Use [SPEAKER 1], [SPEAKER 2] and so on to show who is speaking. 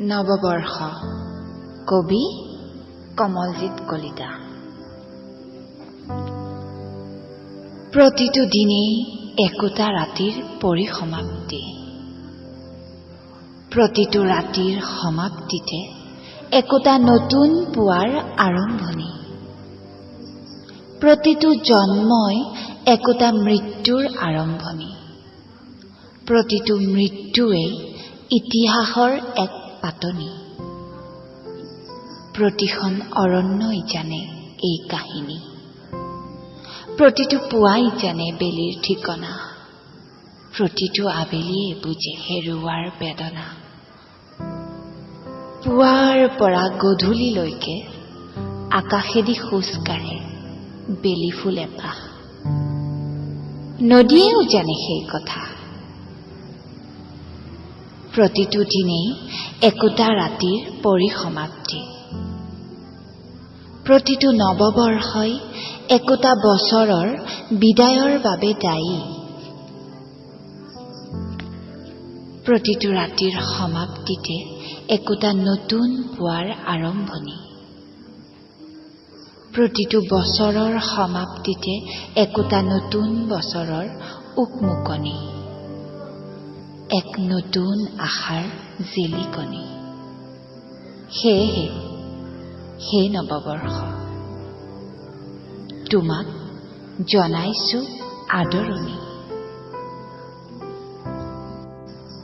[SPEAKER 1] নৱবৰ্ষ কবি কমলজিৎ কলিতা। প্ৰতিটো দিনেই একোটা ৰাতিৰ পৰিসমাপ্তি। প্ৰতিটো ৰাতিৰ সমাপ্তিতে একোটা নতুন পুৱাৰ আৰম্ভণি। প্ৰতিটো জন্মই একোটা মৃত্যুৰ আৰম্ভণি। প্ৰতিটো মৃত্যুৱেই ইতিহাসৰ এক পাতনি। প্ৰতিখন অৰণ্যই জানে এই কাহিনী। প্ৰতিটো পুৱাই জানে বেলিৰ ঠিকনা। প্ৰতিটো আবেলিয়ে বুজে হেৰুৱাৰ বেদনা। পুৱাৰ পৰা গধূলিলৈকে আকাশেদি খোজ কাঢ়ে বেলি ফুল এপাহ। নদীয়েও জানে সেই কথা। প্ৰতিটো দিনেই একোটা ৰাতিৰ পৰিসমাপ্তি। প্ৰতিটো নৱবৰ্ষই একোটা বছৰৰ বিদায়ৰ বাবে দায়ী। প্ৰতিটো ৰাতিৰ সমাপ্তিতে একোটা নতুন পুৱাৰ আৰম্ভণি। প্ৰতিটো বছৰৰ সমাপ্তিতে একোটা নতুন বছৰৰ উকমুকনি। এক নতুন আশাৰ জিলিকনি। সেয়েহে হে নৱবৰ্ষ, তোমাক জনাইছো আদৰণি।